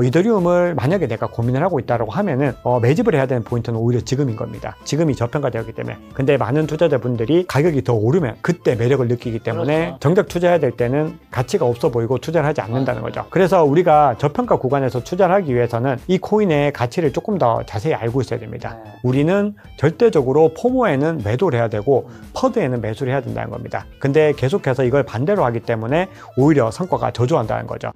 이더리움을 만약에 내가 고민을 하고 있다고 하면은 매집을 해야 되는 포인트는 오히려 지금인 겁니다. 지금이 저평가되었기 때문에. 근데 많은 투자자분들이 가격이 더 오르면 그때 매력을 느끼기 때문에 그렇죠. 정작 투자해야 될 때는 가치가 없어 보이고 투자를 하지 않는다는 거죠. 그래서 우리가 저평가 구간에서 투자를 하기 위해서는 이 코인의 가치를 조금 더 자세히 알고 있어야 됩니다. 우리는 절대적으로 포모에는 매도를 해야 되고 퍼드에는 매수를 해야 된다는 겁니다. 근데 계속해서 이걸 반대로 하기 때문에 오히려 성과가 저조한다는 거죠.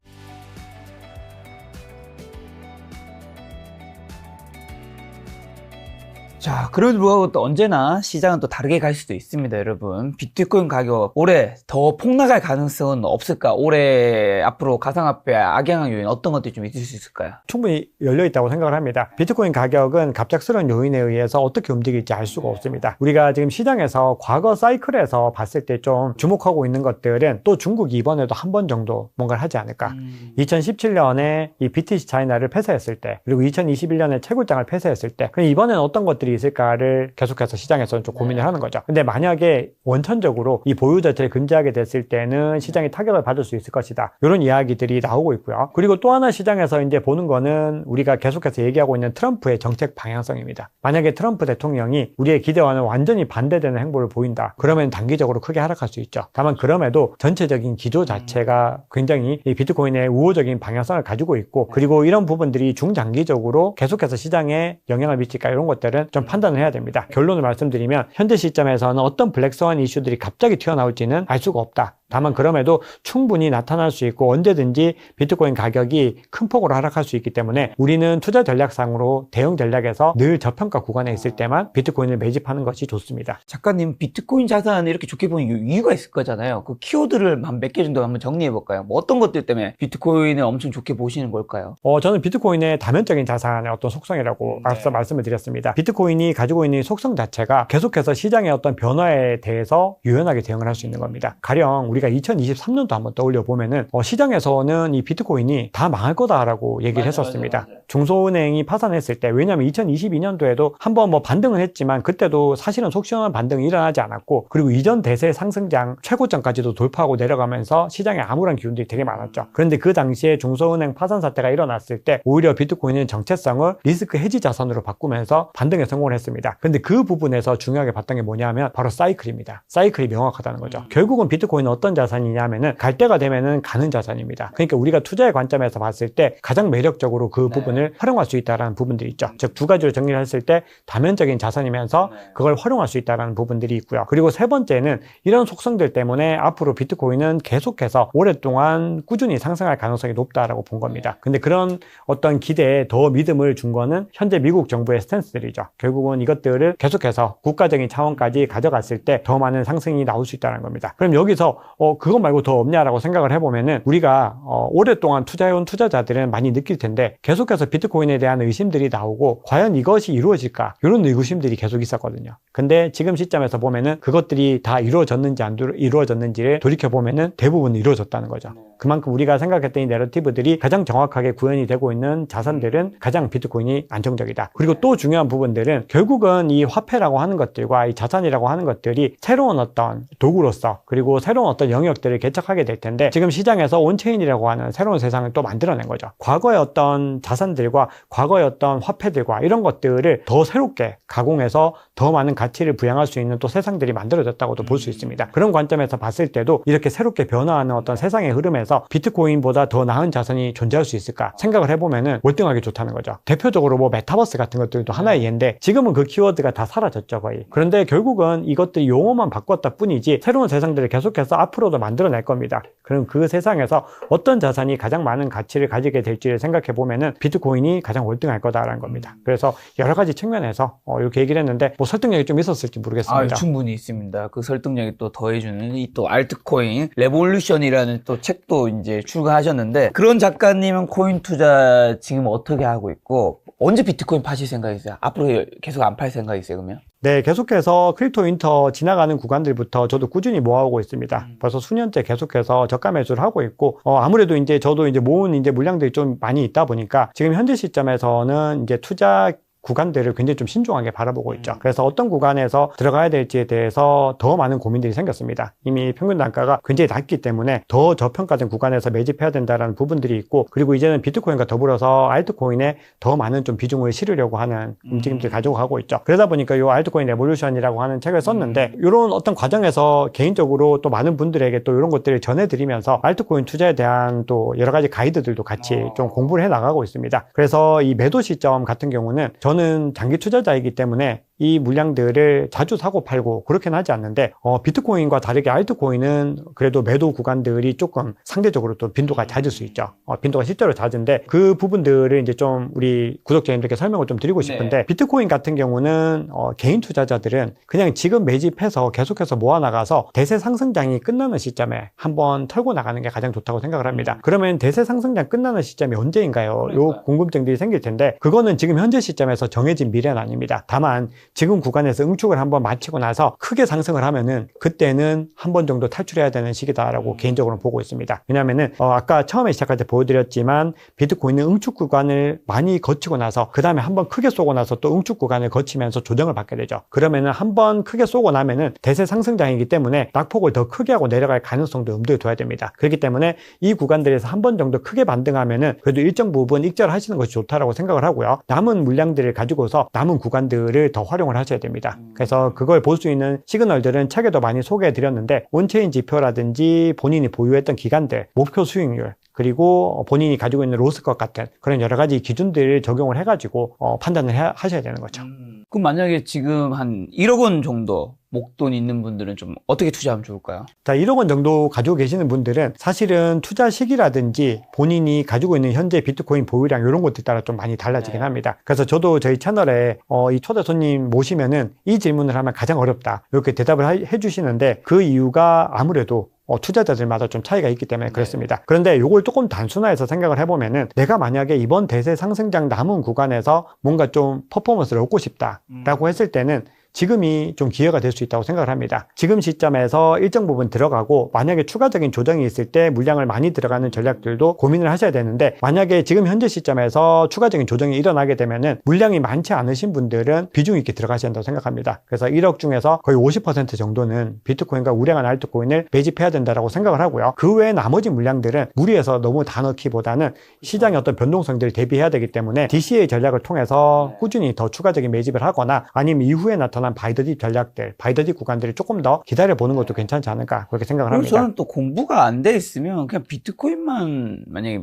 자, 그래도 불구하고 또 언제나 시장은 또 다르게 갈 수도 있습니다, 여러분. 비트코인 가격 올해 더 폭락할 가능성은 없을까? 올해 앞으로 가상화폐 악영향 요인 어떤 것들이 좀 있을 수 있을까요? 충분히 열려있다고 생각을 합니다. 비트코인 가격은 갑작스러운 요인에 의해서 어떻게 움직일지 알 수가 없습니다. 우리가 지금 시장에서 과거 사이클에서 봤을 때 좀 주목하고 있는 것들은 또 중국이 이번에도 한 번 정도 뭔가를 하지 않을까. 2017년에 이 BTC 차이나를 폐쇄했을 때, 그리고 2021년에 채굴장을 폐쇄했을 때, 그럼 이번에는 어떤 것들이 있을까를 계속해서 시장에서는 좀 고민을 하는 거죠. 근데 만약에 원천적으로 이 보유 자체를 금지하게 됐을 때는 시장이 타격을 받을 수 있을 것이다. 이런 이야기들이 나오고 있고요. 그리고 또 하나 시장에서 이제 보는 거는 우리가 계속해서 얘기하고 있는 트럼프의 정책 방향성입니다. 만약에 트럼프 대통령이 우리의 기대와는 완전히 반대되는 행보를 보인다. 그러면 단기적으로 크게 하락할 수 있죠. 다만 그럼에도 전체적인 기조 자체가 굉장히 이 비트코인의 우호적인 방향성을 가지고 있고, 그리고 이런 부분들이 중장기적으로 계속해서 시장에 영향을 미칠까, 이런 것들은 좀 판단을 해야 됩니다. 결론을 말씀드리면 현재 시점에서는 어떤 블랙스완 이슈들이 갑자기 튀어나올지는 알 수가 없다. 다만 그럼에도 충분히 나타날 수 있고 언제든지 비트코인 가격이 큰 폭으로 하락할 수 있기 때문에 우리는 투자 전략상으로 대응 전략에서 늘 저평가 구간에 있을 때만 비트코인을 매집하는 것이 좋습니다. 작가님, 비트코인 자산을 이렇게 좋게 보는 이유가 있을 거잖아요. 그 키워드를 한 몇 개 정도 한번 정리해 볼까요? 뭐 어떤 것들 때문에 비트코인을 엄청 좋게 보시는 걸까요? 저는 비트코인의 다면적인 자산의 어떤 속성이라고 앞서 말씀을 드렸습니다. 비트코인이 가지고 있는 속성 자체가 계속해서 시장의 어떤 변화에 대해서 유연하게 대응을 할 수 있는 겁니다. 가령 우리가 2023년도 한번 떠올려 보면은 시장에서는 이 비트코인이 다 망할 거다라고 얘기를 했었습니다. 맞아. 중소은행이 파산했을 때, 왜냐하면 2022년도에도 한번 뭐 반등을 했지만 그때도 사실은 속 시원한 반등이 일어나지 않았고, 그리고 이전 대세 상승장 최고점까지도 돌파하고 내려가면서 시장에 암울한 기운들이 되게 많았죠. 그런데 그 당시에 중소은행 파산 사태가 일어났을 때 오히려 비트코인은 정체성을 리스크 해지 자산으로 바꾸면서 반등에 성공을 했습니다. 근데 그 부분에서 중요하게 봤던 게 뭐냐면 바로 사이클입니다. 사이클이 명확하다는 거죠. 결국은 비트코인은 어떤 자산이냐면은 갈 때가 되면은 가는 자산입니다. 그러니까 우리가 투자의 관점에서 봤을 때 가장 매력적으로 그 부분을 활용할 수 있다는 부분들이 있죠. 즉 두 가지로 정리를 했을 때 다면적인 자산이면서 그걸 활용할 수 있다는 부분들이 있고요. 그리고 세 번째는 이런 속성들 때문에 앞으로 비트코인은 계속해서 오랫동안 꾸준히 상승할 가능성이 높다라고 본 겁니다. 근데 그런 어떤 기대에 더 믿음을 준 거는 현재 미국 정부의 스탠스들이죠. 결국은 이것들을 계속해서 국가적인 차원까지 가져갔을 때 더 많은 상승이 나올 수 있다는 겁니다. 그럼 여기서 그것 말고 더 없냐라고 생각을 해보면은 우리가 오랫동안 투자해온 투자자들은 많이 느낄 텐데 계속해서 비트코인에 대한 의심들이 나오고 과연 이것이 이루어질까, 이런 의구심들이 계속 있었거든요. 근데 지금 시점에서 보면은 그것들이 다 이루어졌는지 안 이루어졌는지를 돌이켜보면은 대부분 이루어졌다는 거죠. 그만큼 우리가 생각했던 이 내러티브들이 가장 정확하게 구현이 되고 있는 자산들은 가장 비트코인이 안정적이다. 그리고 또 중요한 부분들은 결국은 이 화폐라고 하는 것들과 이 자산이라고 하는 것들이 새로운 어떤 도구로서, 그리고 새로운 어떤 영역들을 개척하게 될 텐데 지금 시장에서 온체인이라고 하는 새로운 세상을 또 만들어낸 거죠. 과거의 어떤 자산들과 과거의 어떤 화폐들과 이런 것들을 더 새롭게 가공해서 더 많은 가치를 부양할 수 있는 또 세상들이 만들어졌다고도 볼 수 있습니다. 그런 관점에서 봤을 때도 이렇게 새롭게 변화하는 어떤 세상의 흐름에서 비트코인보다 더 나은 자산이 존재할 수 있을까 생각을 해보면은 월등하게 좋다는 거죠. 대표적으로 뭐 메타버스 같은 것들도 하나의 예인데 지금은 그 키워드가 다 사라졌죠, 거의. 그런데 결국은 이것들이 용어만 바꿨다 뿐이지 새로운 세상들을 계속해서 앞으로도 만들어낼 겁니다. 그럼 그 세상에서 어떤 자산이 가장 많은 가치를 가지게 될지를 생각해 보면은 비트코인이 가장 월등할 거다라는 겁니다. 그래서 여러 가지 측면에서 이렇게 얘기를 했는데 뭐 설득력이 좀 있었을지 모르겠습니다. 충분히 있습니다. 그 설득력이 또 더해주는 이 또 알트코인 레볼루션이라는 또 책도 이제 출간하셨는데, 그런 작가님은 코인 투자 지금 어떻게 하고 있고 언제 비트코인 파실 생각이세요? 앞으로 계속 안 팔 생각이세요, 그러면? 네, 계속해서 크립토 윈터 지나가는 구간들부터 저도 꾸준히 모아오고 있습니다. 벌써 수년째 계속해서 저가 매수를 하고 있고, 아무래도 이제 저도 이제 모은 이제 물량들이 좀 많이 있다 보니까 지금 현재 시점에서는 이제 투자 구간들을 굉장히 좀 신중하게 바라보고 있죠. 그래서 어떤 구간에서 들어가야 될지에 대해서 더 많은 고민들이 생겼습니다. 이미 평균 단가가 굉장히 낮기 때문에 더 저평가된 구간에서 매집해야 된다는 부분들이 있고, 그리고 이제는 비트코인과 더불어서 알트코인에 더 많은 좀 비중을 실으려고 하는 움직임들을 가지고 가고 있죠. 그러다 보니까 이 알트코인 레볼루션이라고 하는 책을 썼는데, 이런 어떤 과정에서 개인적으로 또 많은 분들에게 또 이런 것들을 전해드리면서 알트코인 투자에 대한 또 여러 가지 가이드들도 같이 좀 공부를 해 나가고 있습니다. 그래서 이 매도 시점 같은 경우는 저는 장기 투자자이기 때문에 이 물량들을 자주 사고 팔고 그렇게는 하지 않는데, 비트코인과 다르게 알트코인은 그래도 매도 구간들이 조금 상대적으로 또 빈도가 잦을 수 있죠. 빈도가 실제로 잦은데 그 부분들을 이제 좀 우리 구독자님들께 설명을 좀 드리고 싶은데, 비트코인 같은 경우는 개인 투자자들은 그냥 지금 매집해서 계속해서 모아나가서 대세 상승장이 끝나는 시점에 한번 털고 나가는 게 가장 좋다고 생각을 합니다. 그러면 대세 상승장 끝나는 시점이 언제인가요? 요 궁금증들이 생길 텐데, 그거는 지금 현재 시점에서 정해진 미래는 아닙니다. 다만 지금 구간에서 응축을 한번 마치고 나서 크게 상승을 하면은 그때는 한 번 정도 탈출해야 되는 시기다라고 개인적으로 보고 있습니다. 왜냐하면은 아까 처음에 시작할 때 보여드렸지만 비트코인은 응축 구간을 많이 거치고 나서 그 다음에 한번 크게 쏘고 나서 또 응축 구간을 거치면서 조정을 받게 되죠. 그러면은 한번 크게 쏘고 나면은 대세 상승장이기 때문에 낙폭을 더 크게 하고 내려갈 가능성도 염두에 둬야 됩니다. 그렇기 때문에 이 구간들에서 한 번 정도 크게 반등하면은 그래도 일정 부분 익절하시는 것이 좋다라고 생각을 하고요. 남은 물량들을 가지고서 남은 구간들을 더 활용을 하셔야 됩니다. 그래서 그걸 볼 수 있는 시그널들은 책에도 많이 소개해 드렸는데, 온체인 지표라든지 본인이 보유했던 기간들, 목표 수익률, 그리고 본인이 가지고 있는 로스컷 같은 그런 여러 가지 기준들을 적용을 해가지고 판단을 하셔야 되는 거죠. 그럼 만약에 지금 한 1억 원 정도 목돈 있는 분들은 좀 어떻게 투자하면 좋을까요? 자, 1억 원 정도 가지고 계시는 분들은 사실은 투자 시기라든지 본인이 가지고 있는 현재 비트코인 보유량 이런 것들 따라 좀 많이 달라지긴 합니다. 그래서 저도 저희 채널에 이 초대 손님 모시면은 이 질문을 하면 가장 어렵다 이렇게 대답을 해주시는데, 그 이유가 아무래도 투자자들마다 좀 차이가 있기 때문에 그렇습니다. 그런데 이걸 조금 단순화해서 생각을 해보면은, 내가 만약에 이번 대세 상승장 남은 구간에서 뭔가 좀 퍼포먼스를 얻고 싶다라고 했을 때는 지금이 좀 기회가 될 수 있다고 생각을 합니다. 지금 시점에서 일정 부분 들어가고 만약에 추가적인 조정이 있을 때 물량을 많이 들어가는 전략들도 고민을 하셔야 되는데, 만약에 지금 현재 시점에서 추가적인 조정이 일어나게 되면은 물량이 많지 않으신 분들은 비중 있게 들어가셔야 한다고 생각합니다. 그래서 1억 중에서 거의 50% 정도는 비트코인과 우량한 알트코인을 매집해야 된다고 생각을 하고요. 그 외에 나머지 물량들은 무리해서 너무 다 넣기보다는 시장의 어떤 변동성들을 대비해야 되기 때문에 DCA 전략을 통해서 꾸준히 더 추가적인 매집을 하거나, 아니면 이후에 나타난 바이더딥 전략들, 바이더딥 구간들을 조금 더 기다려보는 것도 괜찮지 않을까 그렇게 생각을 합니다. 저는 또 공부가 안 돼 있으면 그냥 비트코인만, 만약에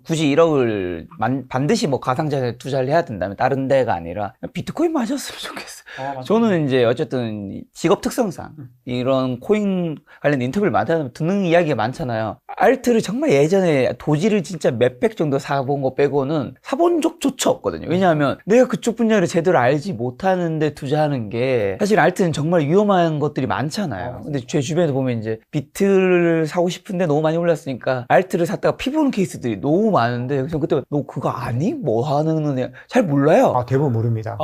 굳이 1억을 반드시 뭐 가상자산에 투자를 해야 된다면 다른 데가 아니라 비트코인만 하셨으면 좋겠어요. 저는 이제 어쨌든 직업 특성상 이런 코인 관련 인터뷰를 많이 하면 듣는 이야기가 많잖아요. 알트를 정말 예전에 도지를 진짜 몇백 정도 사본 거 빼고는 사본 적조차 없거든요. 왜냐하면 내가 그쪽 분야를 제대로 알지 못하는데 투자하는 게, 사실 알트는 정말 위험한 것들이 많잖아요. 근데 제 주변에서 보면 이제 비트를 사고 싶은데 너무 많이 올랐으니까 알트를 샀다가 피 보는 케이스들이 너무 많은데, 그래서 그때 너 그거 아니? 뭐 하는 애 잘 몰라요. 대부분 모릅니다.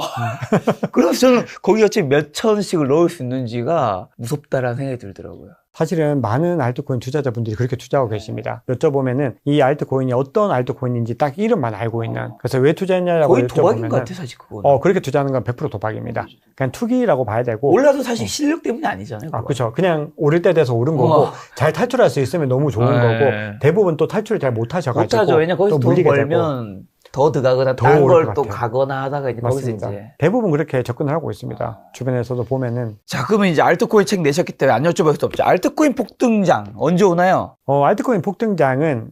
그래서 저는 거기 어차피 몇 천씩을 넣을 수 있는지가 무섭다라는 생각이 들더라고요. 사실은 많은 알트코인 투자자분들이 그렇게 투자하고 계십니다. 여쭤보면은 이 알트코인이 어떤 알트코인인지 딱 이름만 알고 있는, 그래서 왜 투자했냐라고 거의 도박인 것 여쭤보면은 같아, 사실 그거는. 그렇게 투자하는 건 100% 도박입니다. 그냥 투기라고 봐야 되고. 몰라도 사실 실력 때문이 아니잖아요. 그렇죠. 그냥 오를 때 돼서 오른 거고, 잘 탈출할 수 있으면 너무 좋은 거고, 대부분 또 탈출을 잘 못 하셔가지고 못하죠. 왜냐 거기서 돈 벌면 더 들어가거나 다른 걸 또 가거나 하다가 이제 거기서 이제 대부분 그렇게 접근을 하고 있습니다. 주변에서도 보면은. 자, 그러면 이제 알트코인 책 내셨기 때문에 안 여쭤볼 수 없죠. 알트코인 폭등장 언제 오나요? 알트코인 폭등장은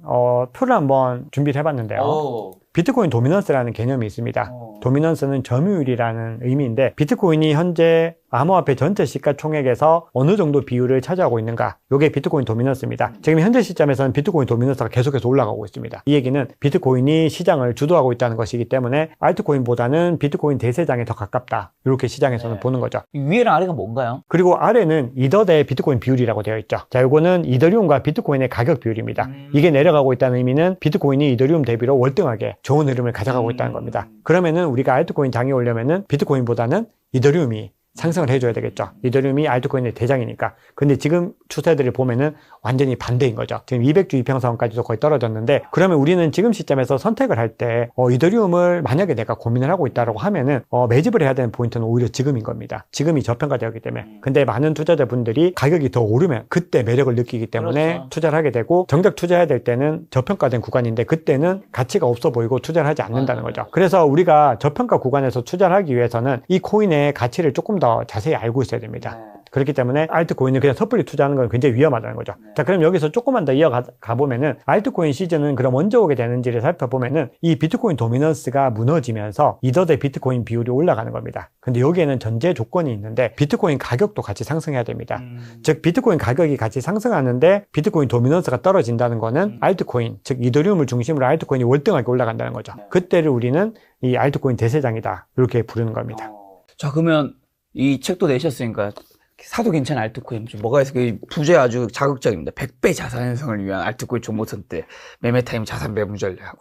표를 한번 준비를 해봤는데요. 비트코인 도미넌스라는 개념이 있습니다. 도미넌스는 점유율이라는 의미인데, 비트코인이 현재 암호화폐 전체 시가총액에서 어느 정도 비율을 차지하고 있는가, 이게 비트코인 도미넌스입니다. 지금 현재 시점에서는 비트코인 도미넌스가 계속해서 올라가고 있습니다. 이 얘기는 비트코인이 시장을 주도하고 있다는 것이기 때문에 알트코인보다는 비트코인 대세장에 더 가깝다, 이렇게 시장에서는 보는 거죠. 위에랑 아래가 뭔가요? 그리고 아래는 이더 대 비트코인 비율이라고 되어 있죠. 자, 이거는 이더리움과 비트코인의 가격 비율입니다. 이게 내려가고 있다는 의미는 비트코인이 이더리움 대비로 월등하게 좋은 흐름을 가져가고 있다는 겁니다. 그러면은 우리가 알트코인 장에 오려면은 비트코인보다는 이더리움이 상승을 해줘야 되겠죠. 이더리움이 알트코인의 대장이니까. 근데 지금 추세들을 보면은 완전히 반대인 거죠. 지금 200주 이평선까지도 거의 떨어졌는데, 그러면 우리는 지금 시점에서 선택을 할 때 이더리움을 만약에 내가 고민을 하고 있다라고 하면은 매집을 해야 되는 포인트는 오히려 지금인 겁니다. 지금이 저평가되었기 때문에. 근데 많은 투자자분들이 가격이 더 오르면 그때 매력을 느끼기 때문에 그렇죠. 투자를 하게 되고, 정작 투자해야 될 때는 저평가된 구간인데 그때는 가치가 없어 보이고 투자를 하지 않는다는 거죠. 그래서 우리가 저평가 구간에서 투자를 하기 위해서는 이 코인의 가치를 조금 더 자세히 알고 있어야 됩니다. 그렇기 때문에 알트코인을 그냥 섣불리 투자하는 건 굉장히 위험하다는 거죠. 자, 그럼 여기서 조금만 더 이어가 보면은 알트코인 시즌은 그럼 언제 오게 되는지를 살펴보면은 이 비트코인 도미넌스가 무너지면서 이더 대 비트코인 비율이 올라가는 겁니다. 근데 여기에는 전제 조건이 있는데 비트코인 가격도 같이 상승해야 됩니다. 즉 비트코인 가격이 같이 상승하는데 비트코인 도미넌스가 떨어진다는 거는 알트코인, 즉 이더리움을 중심으로 알트코인이 월등하게 올라간다는 거죠. 그때를 우리는 이 알트코인 대세장이다, 이렇게 부르는 겁니다. 자, 그러면 이 책도 내셨으니까 사도 괜찮은 알트코인 좀 뭐가 있어요? 그 부제 아주 자극적입니다. 100배 자산 형성을 위한 알트코인 정보 선택, 매매 타임 자산 배분 전략.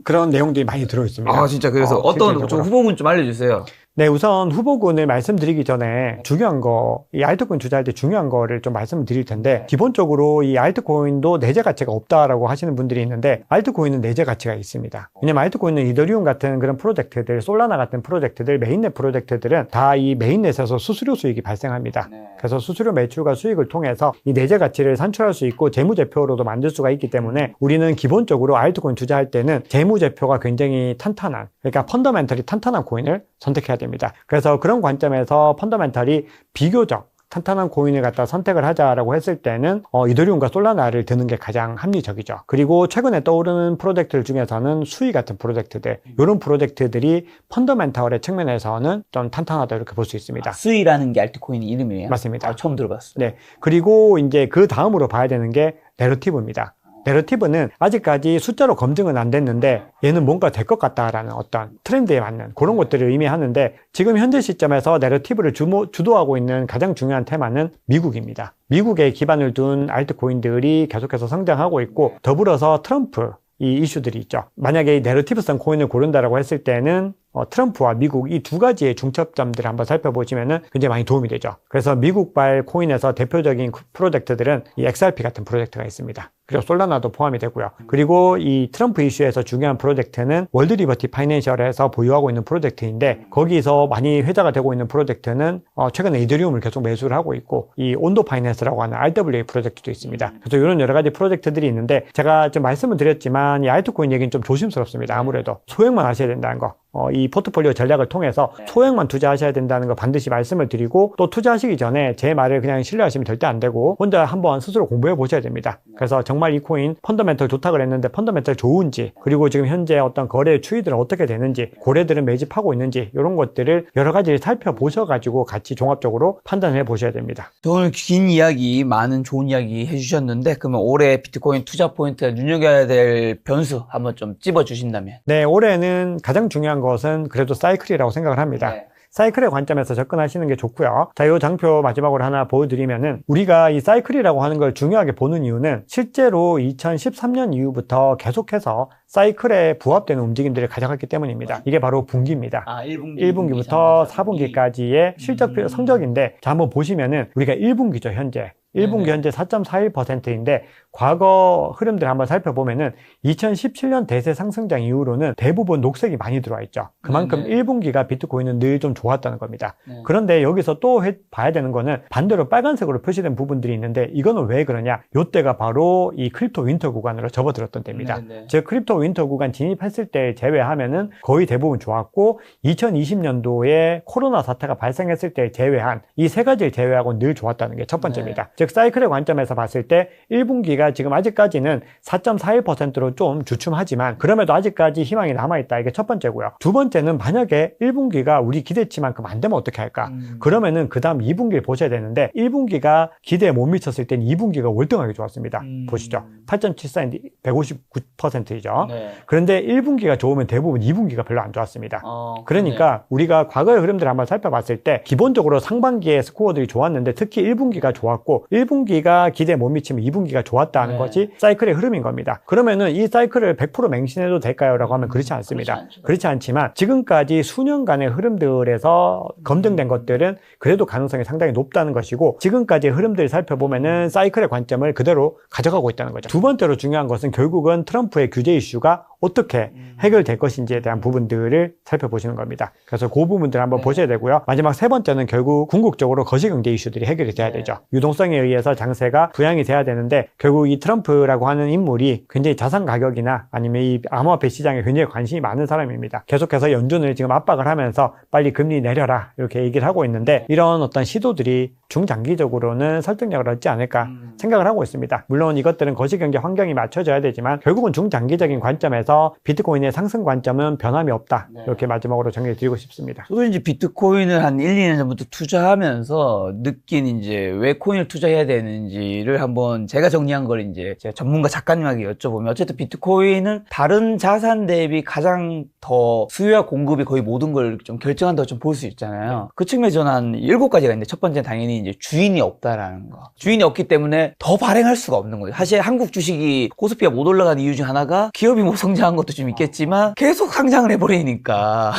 그런 내용들이 많이 들어있습니다. 아, 진짜. 그래서 어떤 좀 실질적으로. 후보군 좀 알려주세요. 네, 우선 후보군을 말씀드리기 전에 중요한 거, 이 알트코인 투자할 때 중요한 거를 좀 말씀을 드릴 텐데, 기본적으로 이 알트코인도 내재 가치가 없다라고 하시는 분들이 있는데, 알트코인은 내재 가치가 있습니다. 왜냐면 알트코인은 이더리움 같은 그런 프로젝트들, 솔라나 같은 프로젝트들, 메인넷 프로젝트들은 다 이 메인넷에서 수수료 수익이 발생합니다. 그래서 수수료 매출과 수익을 통해서 이 내재 가치를 산출할 수 있고 재무제표로도 만들 수가 있기 때문에, 우리는 기본적으로 알트코인 투자할 때는 재무제표가 굉장히 탄탄한, 그러니까 펀더멘털이 탄탄한 코인을 선택해야 됩니다. 그래서 그런 관점에서 펀더멘털이 비교적 탄탄한 코인을 갖다 선택을 하자라고 했을 때는 이더리움과 솔라나를 드는 게 가장 합리적이죠. 그리고 최근에 떠오르는 프로젝트들 중에서는 수이 같은 프로젝트들, 이런 프로젝트들이 펀더멘털의 측면에서는 좀 탄탄하다, 이렇게 볼 수 있습니다. 수이라는 게 알트코인 이름이에요? 맞습니다. 아, 처음 들어봤어요. 네. 그리고 이제 그 다음으로 봐야 되는 게 내러티브입니다. 내러티브는 아직까지 숫자로 검증은 안 됐는데 얘는 뭔가 될 것 같다라는 어떤 트렌드에 맞는 그런 것들을 의미하는데, 지금 현재 시점에서 내러티브를 주도하고 있는 가장 중요한 테마는 미국입니다. 미국에 기반을 둔 알트코인들이 계속해서 성장하고 있고, 더불어서 트럼프 이 이슈들이 있죠. 만약에 내러티브성 코인을 고른다라고 했을 때는 트럼프와 미국 이 두 가지의 중첩점들을 한번 살펴보시면은 굉장히 많이 도움이 되죠. 그래서 미국발 코인에서 대표적인 프로젝트들은 이 XRP 같은 프로젝트가 있습니다. 그리고 솔라나도 포함이 되고요. 그리고 이 트럼프 이슈에서 중요한 프로젝트는 월드 리버티 파이낸셜에서 보유하고 있는 프로젝트인데, 거기서 많이 회자가 되고 있는 프로젝트는 최근에 이더리움을 계속 매수를 하고 있고, 이 온도 파이낸스라고 하는 RWA 프로젝트도 있습니다. 그래서 이런 여러 가지 프로젝트들이 있는데, 제가 좀 말씀을 드렸지만 이 알트코인 얘기는 좀 조심스럽습니다. 아무래도 소액만 하셔야 된다는 거. 이 포트폴리오 전략을 통해서 소액만 투자하셔야 된다는 거 반드시 말씀을 드리고, 또 투자하시기 전에 제 말을 그냥 신뢰하시면 절대 안 되고 혼자 한번 스스로 공부해 보셔야 됩니다. 그래서 정말 이 코인 펀더멘털 좋다 그랬는데 펀더멘털 좋은지, 그리고 지금 현재 어떤 거래 추이들은 어떻게 되는지, 고래들은 매집하고 있는지, 이런 것들을 여러 가지 살펴보셔가지고 같이 종합적으로 판단해 보셔야 됩니다. 오늘 긴 이야기, 많은 좋은 이야기 해주셨는데, 그러면 올해 비트코인 투자 포인트가 눈여겨야 될 변수 한번 좀 찝어주신다면? 네, 올해는 가장 중요한 것은 그래도 사이클이라고 생각을 합니다. 네. 사이클의 관점에서 접근하시는 게 좋고요. 자, 이 장표 마지막으로 하나 보여드리면은, 우리가 이 사이클이라고 하는 걸 중요하게 보는 이유는 실제로 2013년 이후부터 계속해서 사이클에 부합되는 움직임들을 가져갔기 때문입니다. 이게 바로 분기입니다. 1분기부터 4분기까지의 실적 성적인데, 자, 한번 보시면은 우리가 1분기죠, 현재. 1분기 현재 4.41%인데 과거 흐름들 한번 살펴보면은 2017년 대세 상승장 이후로는 대부분 녹색이 많이 들어와 있죠. 그만큼 1분기가 비트코인은 늘 좀 좋았다는 겁니다. 그런데 여기서 또 봐야 되는 거는 반대로 빨간색으로 표시된 부분들이 있는데, 이거는 왜 그러냐? 이때가 바로 이 크립토 윈터 구간으로 접어들었던 때입니다. 즉 크립토 윈터 구간 진입했을 때 제외하면은 거의 대부분 좋았고, 2020년도에 코로나 사태가 발생했을 때 제외한 이 세 가지를 제외하고 늘 좋았다는 게 첫 번째입니다. 즉 사이클의 관점에서 봤을 때 1분기가 지금 아직까지는 4.41%로 좀 주춤하지만 그럼에도 아직까지 희망이 남아있다, 이게 첫 번째고요. 두 번째는 만약에 1분기가 우리 기대치만큼 안 되면 어떻게 할까? 그러면은 그 다음 2분기를 보셔야 되는데, 1분기가 기대에 못 미쳤을 땐 2분기가 월등하게 좋았습니다. 보시죠. 8.74인데 159%이죠. 그런데 1분기가 좋으면 대부분 2분기가 별로 안 좋았습니다. 그러니까 우리가 과거의 흐름들을 한번 살펴봤을 때 기본적으로 상반기에 스코어들이 좋았는데, 특히 1분기가 좋았고 1분기가 기대에 못 미치면 2분기가 좋았다는 네. 것이 사이클의 흐름인 겁니다. 그러면은 이 사이클을 100% 맹신해도 될까요? 라고 하면 그렇지 않습니다. 그렇지 않지만 지금까지 수년간의 흐름들에서 검증된 것들은 그래도 가능성이 상당히 높다는 것이고, 지금까지의 흐름들을 살펴보면은 사이클의 관점을 그대로 가져가고 있다는 거죠. 두 번째로 중요한 것은 결국은 트럼프의 규제 이슈가 어떻게 해결될 것인지에 대한 부분들을 살펴보시는 겁니다. 그래서 그 부분들 한번 보셔야 되고요. 마지막 세 번째는 결국 궁극적으로 거시경제 이슈들이 해결이 돼야 되죠. 유동성에 의해서 장세가 부양이 돼야 되는데, 결국 이 트럼프라고 하는 인물이 굉장히 자산 가격이나 아니면 이 암호화폐 시장에 굉장히 관심이 많은 사람입니다. 계속해서 연준을 지금 압박을 하면서 빨리 금리 내려라 이렇게 얘기를 하고 있는데, 이런 어떤 시도들이 중장기적으로는 설득력을 얻지 않을까 생각을 하고 있습니다. 물론 이것들은 거시경제 환경이 맞춰져야 되지만 결국은 중장기적인 관점에서 비트코인의 상승 관점은 변함이 없다. 이렇게 마지막으로 정리를 드리고 싶습니다. 저도 이제 비트코인을 한 1, 2년 전부터 투자하면서 느낀 이제 왜 코인을 투자해야 되는지를 한번 제가 정리한 걸 이제 제가 전문가 작가님에게 여쭤보면, 어쨌든 비트코인은 다른 자산 대비 가장 더 수요와 공급이 거의 모든 걸 좀 결정한다고 좀 볼 수 있잖아요. 그 측면에서 저는 한 7가지가 있는데, 첫 번째는 당연히 이제 주인이 없다라는 거. 주인이 없기 때문에 더 발행할 수가 없는 거죠. 사실 한국 주식이 코스피가 못 올라간 이유 중 하나가 기업이 못 성장한 것도 좀 있겠지만 계속 상장을 해버리니까.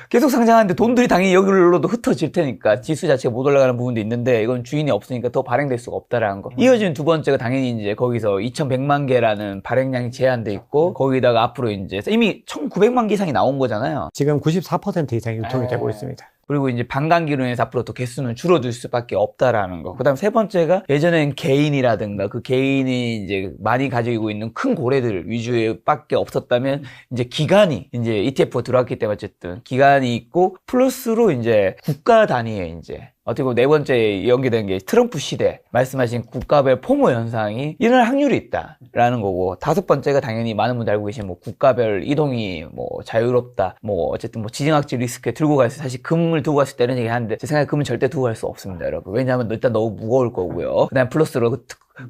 계속 상장하는데 돈들이 당연히 여기로도 흩어질 테니까 지수 자체가 못 올라가는 부분도 있는데, 이건 주인이 없으니까 더 발행될 수가 없다라는 거. 이어지는 두 번째가 당연히 이제 거기서 2100만 개라는 발행량이 제한돼 있고, 거기다가 앞으로 이제 이미 1900만 개 이상이 나온 거잖아요. 지금 94% 이상이 유통이 되고 있습니다. 그리고 이제 반감기로 인해서 앞으로 또 개수는 줄어들 수밖에 없다라는 거. 그다음 세 번째가, 예전엔 개인이라든가 그 개인이 이제 많이 가지고 있는 큰 고래들 위주의 밖에 없었다면, 이제 기관이 이제 ETF가 들어왔기 때문에 어쨌든 기관이 있고, 플러스로 이제 국가 단위의 이제 어떻게 보면 네 번째 연계된 게 트럼프 시대 말씀하신 국가별 포모 현상이 일어날 확률이 있다라는 거고, 다섯 번째가 당연히 많은 분들 알고 계신 뭐 국가별 이동이 뭐 자유롭다, 뭐 어쨌든 뭐 지정학적 리스크에 들고 갈 수, 사실 금을 두고 갔을 때 이런 얘기 하는데, 제 생각에 금은 절대 두고 갈 수 없습니다, 여러분. 왜냐하면 일단 너무 무거울 거고요. 그다음 플러스로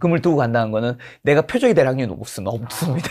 금을 두고 간다는 거는 내가 표적이 될 확률이 없습니다.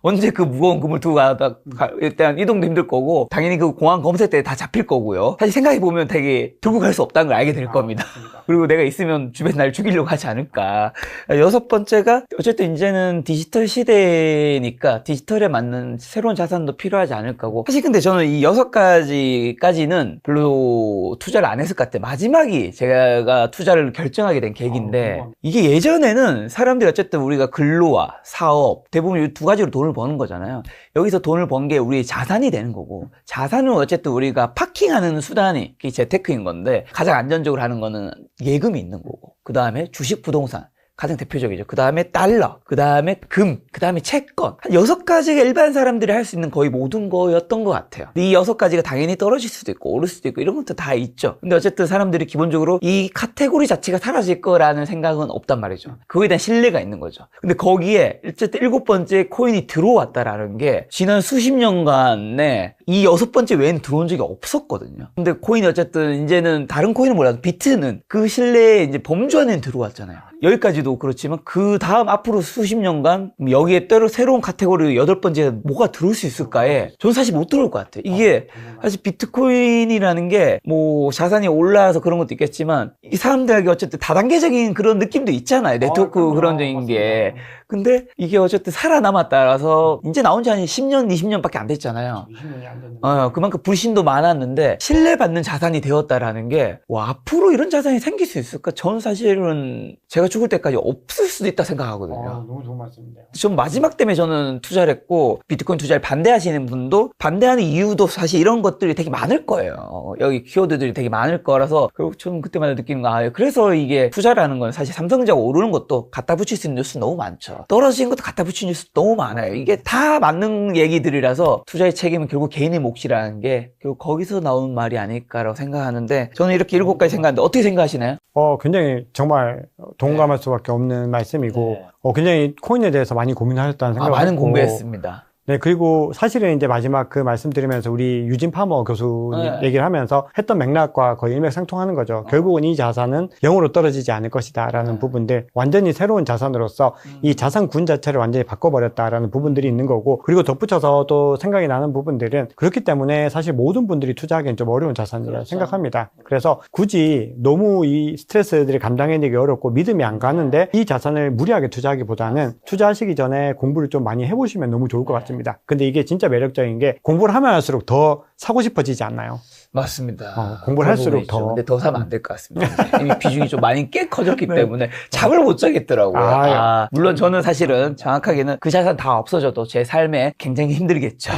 언제 그 무거운 금을 두고 가다 일단 이동도 힘들 거고, 당연히 그 공항 검색 때 다 잡힐 거고요. 사실 생각해보면 되게 들고 갈 수 없다는 걸 알게 될 겁니다. 그리고 내가 있으면 주변 날 죽이려고 하지 않을까. 여섯 번째가, 어쨌든 이제는 디지털 시대니까 디지털에 맞는 새로운 자산도 필요하지 않을까고. 사실 근데 저는 이 6가지까지는 별로 투자를 안 했을 것 같아요. 마지막이 제가 투자를 결정하게 된 계기인데, 이게 예전에는 사람들이 어쨌든 우리가 근로와 사업, 대부분 이 두 가지로 돈을 버는 거잖아요. 여기서 돈을 번 게 우리의 자산이 되는 거고, 자산은 어쨌든 우리가 파킹하는 수단이 그게 재테크인 건데, 가장 안전적으로 하는 거는 예금이 있는 거고, 그 다음에 주식, 부동산, 가장 대표적이죠. 그 다음에 달러, 그 다음에 금, 그 다음에 채권. 한 6가지가 일반 사람들이 할 수 있는 거의 모든 거였던 것 같아요. 이 6가지가 당연히 떨어질 수도 있고 오를 수도 있고 이런 것도 다 있죠. 근데 어쨌든 사람들이 기본적으로 이 카테고리 자체가 사라질 거라는 생각은 없단 말이죠. 그거에 대한 신뢰가 있는 거죠. 근데 거기에 어쨌든 7번째 코인이 들어왔다라는 게, 지난 수십 년간에 이 6번째 외에는 들어온 적이 없었거든요. 근데 코인이 어쨌든 이제는 다른 코인은 몰라도 비트는 그 신뢰에 이제 범주 안에 들어왔잖아요. 여기까지도 그렇지만 그 다음 앞으로 수십 년간 여기에 따로 새로운 카테고리 8번째 뭐가 들어올 수 있을까에 저는 사실 못 들어올 것 같아요. 이게 사실 비트코인이라는 게 뭐 자산이 올라서 그런 것도 있겠지만, 이 사람들에게 어쨌든 다단계적인 그런 느낌도 있잖아요. 네트워크 그런적인 게. 근데 이게 어쨌든 살아남았다라서 이제 나온 지 한 10년, 20년밖에 안 됐잖아요. 20년이 안 됐는데. 그만큼 불신도 많았는데 신뢰받는 자산이 되었다라는 게, 와, 앞으로 이런 자산이 생길 수 있을까? 저는 사실은 제가 죽을 때까지 없을 수도 있다 생각하거든요. 너무 좋은 말씀인데요. 전 마지막 때문에 저는 투자를 했고, 비트코인 투자를 반대하시는 분도 반대하는 이유도 사실 이런 것들이 되게 많을 거예요. 여기 키워드들이 되게 많을 거라서, 결국 저는 그때마다 느끼는 거, 그래서 이게 투자라는 건 사실 삼성전자가 오르는 것도 갖다 붙일 수 있는 뉴스 너무 많죠. 떨어진 것도 갖다 붙이는 뉴스 너무 많아요. 이게 다 맞는 얘기들이라서 투자의 책임은 결국 개인의 몫이라는 게 결국 거기서 나오는 말이 아닐까라고 생각하는데, 저는 이렇게 7가지 생각하는데 어떻게 생각하시나요? 굉장히 정말 동감할 수밖에 없는 말씀이고, 네. 굉장히 코인에 대해서 많이 고민하셨다는 생각을 많은 했고, 공부했습니다. 네, 그리고 사실은 이제 마지막 그 말씀드리면서 우리 유진 파머 교수님 네. 얘기를 하면서 했던 맥락과 거의 일맥상통하는 거죠. 결국은 이 자산은 영으로 떨어지지 않을 것이다라는 부분들, 완전히 새로운 자산으로서 이 자산군 자체를 완전히 바꿔버렸다라는 부분들이 있는 거고, 그리고 덧붙여서 또 생각이 나는 부분들은 그렇기 때문에 사실 모든 분들이 투자하기엔 좀 어려운 자산이라고 그렇죠. 생각합니다. 그래서 굳이 너무 이 스트레스들이 감당해내기 어렵고 믿음이 안 가는데 이 자산을 무리하게 투자하기보다는 투자하시기 전에 공부를 좀 많이 해보시면 너무 좋을 것 같습니다. 근데 이게 진짜 매력적인 게 공부를 하면 할수록 더 사고 싶어지지 않나요? 맞습니다. 공부를 할수록 더. 근데 더 사면 안 될 것 같습니다. 이미 비중이 좀 많이 꽤 커졌기 때문에 잠을 못 자겠더라고요. 물론 저는 사실은 정확하게는 그 자산 다 없어져도 제 삶에 굉장히 힘들겠죠.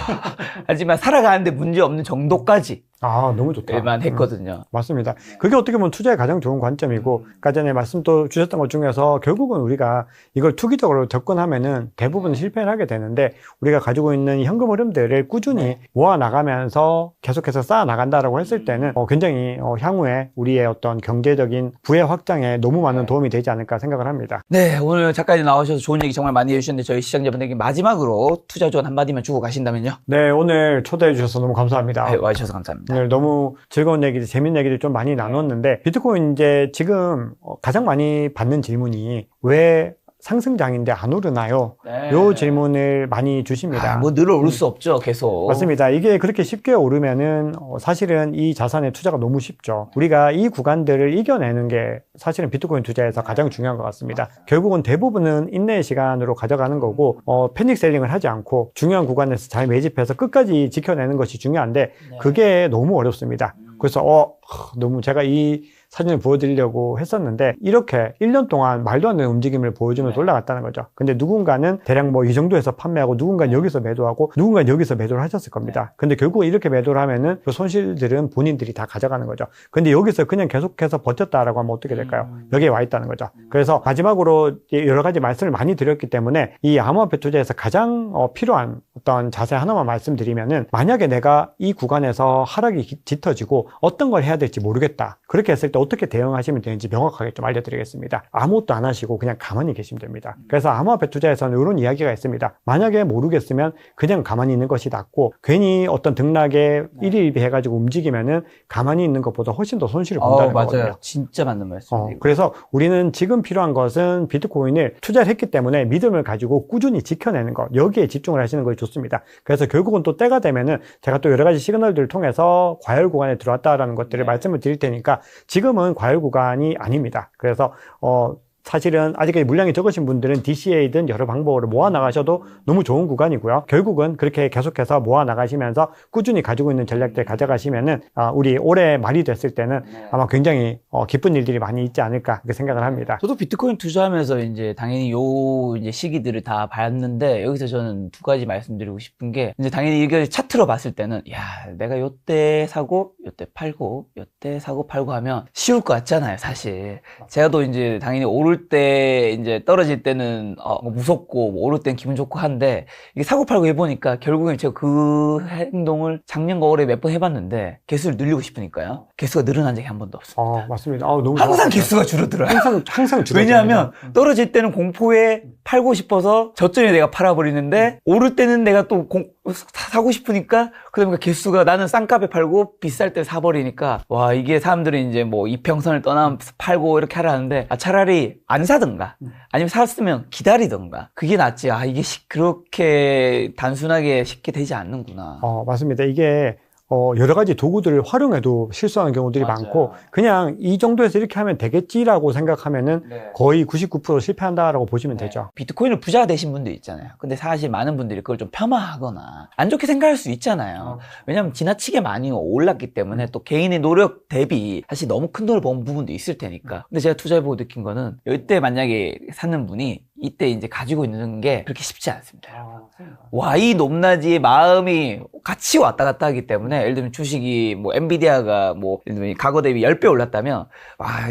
하지만 살아가는데 문제 없는 정도까지 너무 좋다. 만 했거든요. 맞습니다. 그게 어떻게 보면 투자의 가장 좋은 관점이고, 아까 전에 말씀 또 주셨던 것 중에서 결국은 우리가 이걸 투기적으로 접근하면은 대부분 실패를 하게 되는데, 우리가 가지고 있는 이 현금 흐름들을 꾸준히 모아 나가면서 계속해서 쌓아 나간다라고 했을 때는 굉장히 향후에 우리의 어떤 경제적인 부의 확장에 너무 많은 도움이 되지 않을까 생각을 합니다. 네, 오늘 작가님 나오셔서 좋은 얘기 정말 많이 해주셨는데 저희 시청자분들께 마지막으로 투자 조언 한마디만 주고 가신다면요? 네, 오늘 초대해 주셔서 너무 감사합니다. 네, 와주셔서 감사합니다. 오늘 너무 즐거운 얘기들, 재밌는 얘기들 좀 많이 나눴는데, 비트코인 이제 지금 가장 많이 받는 질문이 왜 상승장인데 안 오르나요? 네. 요 질문을 많이 주십니다. 뭐 늘 오를 수 없죠, 계속. 맞습니다. 이게 그렇게 쉽게 오르면은 사실은 이 자산의 투자가 너무 쉽죠. 우리가 이 구간들을 이겨내는 게 사실은 비트코인 투자에서 가장 중요한 것 같습니다. 결국은 대부분은 인내의 시간으로 가져가는 거고, 패닉 셀링을 하지 않고 중요한 구간에서 잘 매집해서 끝까지 지켜내는 것이 중요한데, 그게 너무 어렵습니다. 그래서 너무 제가 이 사진을 보여드리려고 했었는데, 이렇게 1년 동안 말도 안 되는 움직임을 보여주면서 올라갔다는 거죠. 근데 누군가는 대략 뭐 이 정도에서 판매하고, 누군가는 여기서 매도하고, 누군가는 여기서 매도를 하셨을 겁니다. 근데 결국 이렇게 매도를 하면은 그 손실들은 본인들이 다 가져가는 거죠. 근데 여기서 그냥 계속해서 버텼다라고 하면 어떻게 될까요? 여기에 와 있다는 거죠. 그래서 마지막으로 여러 가지 말씀을 많이 드렸기 때문에 이 암호화폐 투자에서 가장 필요한 어떤 자세 하나만 말씀드리면은, 만약에 내가 이 구간에서 하락이 짙어지고 어떤 걸 해야 될지 모르겠다. 그렇게 했을 때 어떻게 대응하시면 되는지 명확하게 좀 알려드리겠습니다. 아무것도 안 하시고 그냥 가만히 계시면 됩니다. 그래서 암호화폐 투자에서는 이런 이야기가 있습니다. 만약에 모르겠으면 그냥 가만히 있는 것이 낫고, 괜히 어떤 등락에 일희일비해가지고 움직이면은 가만히 있는 것보다 훨씬 더 손실을 본다는 거거든요. 맞아요. 진짜 맞는 말씀이에요. 그래서 우리는 지금 필요한 것은 비트코인을 투자를 했기 때문에 믿음을 가지고 꾸준히 지켜내는 것, 여기에 집중을 하시는 것이 좋습니다. 그래서 결국은 또 때가 되면은 제가 또 여러 가지 시그널들을 통해서 과열 구간에 들어왔다라는 것들을 말씀을 드릴 테니까, 지금은 과열 구간이 아닙니다. 그래서 사실은 아직까지 물량이 적으신 분들은 DCA든 여러 방법으로 모아 나가셔도 너무 좋은 구간이고요. 결국은 그렇게 계속해서 모아 나가시면서 꾸준히 가지고 있는 전략들 가져가시면은 우리 올해 말이 됐을 때는 아마 굉장히 기쁜 일들이 많이 있지 않을까 그렇게 생각을 합니다. 저도 비트코인 투자하면서 이제 당연히 이제 시기들을 다 봤는데, 여기서 저는 두 가지 말씀드리고 싶은 게, 이제 당연히 이걸 차트로 봤을 때는 내가 요때 사고 요때 팔고 요때 사고 팔고 하면 쉬울 것 같잖아요, 사실. 제가 또 이제 당연히 오를 때 이제 떨어질 때는 무섭고, 뭐 오를 땐 기분 좋고 한데, 이게 사고 팔고 해보니까 결국엔 제가 그 행동을 작년과 올해 몇 번 해봤는데 개수를 늘리고 싶으니까요, 개수가 늘어난 적이 한 번도 없습니다. 맞습니다. 너무 항상 좋았어요. 개수가 줄어들어요. 항상 줄어들어요. 왜냐하면 떨어질 때는 공포에 팔고 싶어서 저점에 내가 팔아버리는데, 오를 때는 내가 또 사고 싶으니까, 그러니까 개수가, 나는 싼값에 팔고 비쌀 때 사버리니까, 이게 사람들이 이제 뭐 이평선을 떠나 팔고 이렇게 하라는데, 차라리 안 사든가 아니면 샀으면 기다리든가, 그게 낫지. 이게 그렇게 단순하게 쉽게 되지 않는구나. 맞습니다. 이게 여러 가지 도구들을 활용해도 실수하는 경우들이 많고, 그냥 이 정도에서 이렇게 하면 되겠지라고 생각하면은 거의 99% 실패한다라고 보시면 되죠. 비트코인을 부자가 되신 분도 있잖아요. 근데 사실 많은 분들이 그걸 좀 폄하하거나 안 좋게 생각할 수 있잖아요. 왜냐면 지나치게 많이 올랐기 때문에, 또 개인의 노력 대비 사실 너무 큰 돈을 번 부분도 있을 테니까. 근데 제가 투자해보고 느낀 거는, 이때 만약에 사는 분이 이때 이제 가지고 있는 게 그렇게 쉽지 않습니다. 이 높낮이의 마음이 같이 왔다 갔다 하기 때문에, 예를 들면 주식이 뭐 엔비디아가 뭐 예를 들면 과거 대비 10배 올랐다면,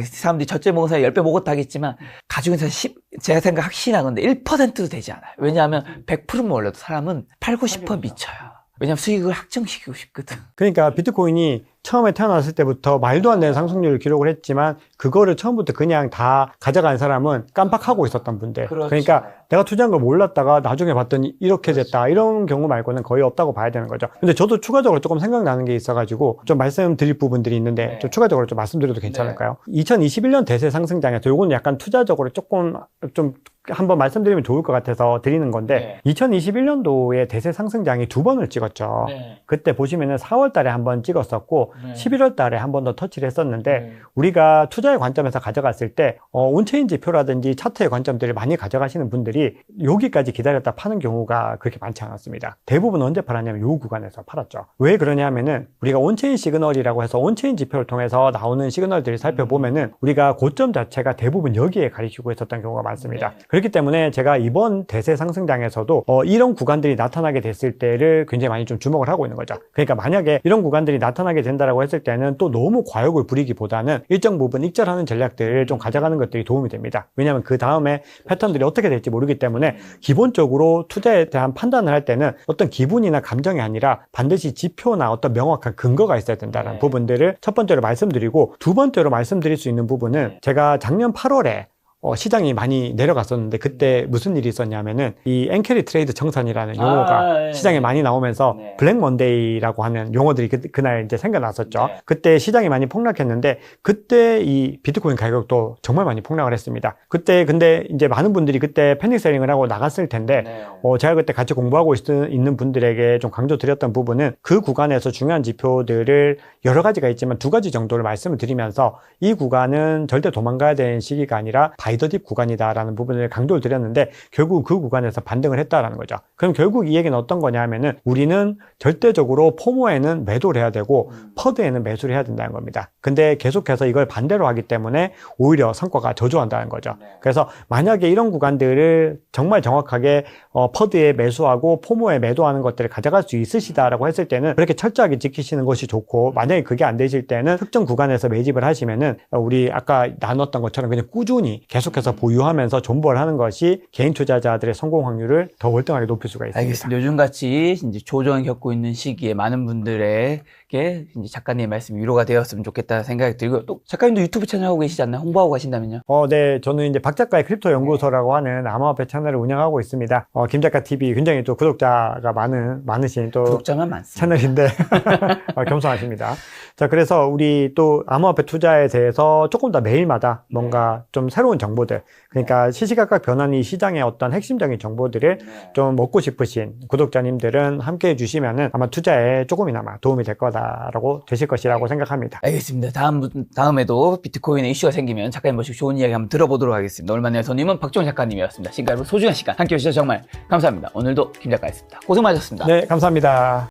사람들이 저점 먹은 사람이 10배 먹었다 하겠지만, 가지고 있는 사람 제가 생각 확신한 건데 1%도 되지 않아요. 왜냐하면 100%만 올려도 사람은 팔고 싶어 미쳐요. 왜냐면 수익을 확정시키고 싶거든. 그러니까 비트코인이 처음에 태어났을 때부터 말도 안 되는 상승률을 기록을 했지만 그거를 처음부터 그냥 다 가져간 사람은 깜빡하고 있었던 분들. 그렇죠. 그러니까 내가 투자한 걸 몰랐다가 나중에 봤더니 이렇게 됐다. 이런 경우 말고는 거의 없다고 봐야 되는 거죠. 근데 저도 추가적으로 조금 생각나는 게 있어가지고 좀 말씀드릴 부분들이 있는데 네. 좀 추가적으로 좀 말씀드려도 괜찮을까요? 2021년 대세 상승장에서 요건 약간 투자적으로 조금 좀 한번 말씀드리면 좋을 것 같아서 드리는 건데 2021년도에 대세 상승장이 2번을 찍었죠. 그때 보시면은 4월 달에 한 번 찍었었고 11월 달에 한 번 더 터치를 했었는데 우리가 투자의 관점에서 가져갔을 때 온체인 지표라든지 차트의 관점들을 많이 가져가시는 분들이 여기까지 기다렸다 파는 경우가 그렇게 많지 않았습니다. 대부분 언제 팔았냐면 요 구간에서 팔았죠. 왜 그러냐면은 우리가 온체인 시그널이라고 해서 온체인 지표를 통해서 나오는 시그널들을 살펴보면은 우리가 고점 자체가 대부분 여기에 가리키고 있었던 경우가 많습니다. 그렇기 때문에 제가 이번 대세 상승장에서도 이런 구간들이 나타나게 됐을 때를 굉장히 많이 좀 주목을 하고 있는 거죠. 그러니까 만약에 이런 구간들이 나타나게 된다라고 했을 때는 또 너무 과욕을 부리기보다는 일정 부분 익절하는 전략들을 좀 가져가는 것들이 도움이 됩니다. 왜냐하면 그 다음에 패턴들이 어떻게 될지 모르기 때문에 기본적으로 투자에 대한 판단을 할 때는 어떤 기분이나 감정이 아니라 반드시 지표나 어떤 명확한 근거가 있어야 된다는 부분들을 첫 번째로 말씀드리고, 두 번째로 말씀드릴 수 있는 부분은 제가 작년 8월에 시장이 많이 내려갔었는데 그때 무슨 일이 있었냐면은 이 엔캐리 트레이드 정산이라는 용어가 시장에 많이 나오면서 블랙 먼데이라고 하는 용어들이 그날 이제 생겨났었죠. 그때 시장이 많이 폭락했는데 그때 이 비트코인 가격도 정말 많이 폭락을 했습니다. 그때 근데 이제 많은 분들이 그때 패닉 셀링을 하고 나갔을 텐데 제가 그때 같이 공부하고 있는 분들에게 좀 강조드렸던 부분은 그 구간에서 중요한 지표들을 여러 가지가 있지만 두 가지 정도를 말씀을 드리면서 이 구간은 절대 도망가야 되는 시기가 아니라 바이더딥 구간이다라는 부분을 강조를 드렸는데 결국 그 구간에서 반등을 했다라는 거죠. 그럼 결국 이 얘기는 어떤 거냐 하면은 우리는 절대적으로 포모에는 매도를 해야 되고 퍼드에는 매수를 해야 된다는 겁니다. 근데 계속해서 이걸 반대로 하기 때문에 오히려 성과가 저조한다는 거죠. 그래서 만약에 이런 구간들을 정말 정확하게 퍼드에 매수하고 포모에 매도하는 것들을 가져갈 수 있으시다라고 했을 때는 그렇게 철저하게 지키시는 것이 좋고, 만약에 그게 안 되실 때는 특정 구간에서 매집을 하시면은 우리 아까 나눴던 것처럼 그냥 꾸준히 계속해서 보유하면서 존버를 하는 것이 개인 투자자들의 성공 확률을 더 월등하게 높일 수가 있습니다. 알겠습니다. 요즘같이 이제 조정을 겪고 있는 시기에 많은 분들에게 이제 작가님의 말씀이 위로가 되었으면 좋겠다는 생각이 들고요. 또 작가님도 유튜브 채널 하고 계시지 않나요? 홍보하고 가신다면요? 네. 저는 이제 박 작가의 크립토 연구소라고 하는 암호화폐 채널을 운영하고 있습니다. 김 작가 TV 굉장히 또 구독자가 많으신 또 구독자만 많습니다. 채널인데 겸손하십니다. 자, 그래서 우리 또 암호화폐 투자에 대해서 조금 더 매일마다 뭔가 좀 새로운 정보들, 그러니까 시시각각 변하는 이 시장의 어떤 핵심적인 정보들을 좀 먹고 싶으신 구독자님들은 함께 해주시면은 아마 투자에 조금이나마 도움이 될 거다라고 되실 것이라고 생각합니다. 알겠습니다. 다음에도 비트코인에 이슈가 생기면 작가님 모시고 좋은 이야기 한번 들어보도록 하겠습니다. 오늘만의 손님은 박종훈 작가님이었습니다. 지금까지 소중한 시간 함께 해주셔서 정말 감사합니다. 오늘도 김 작가였습니다. 고생 많으셨습니다. 네, 감사합니다.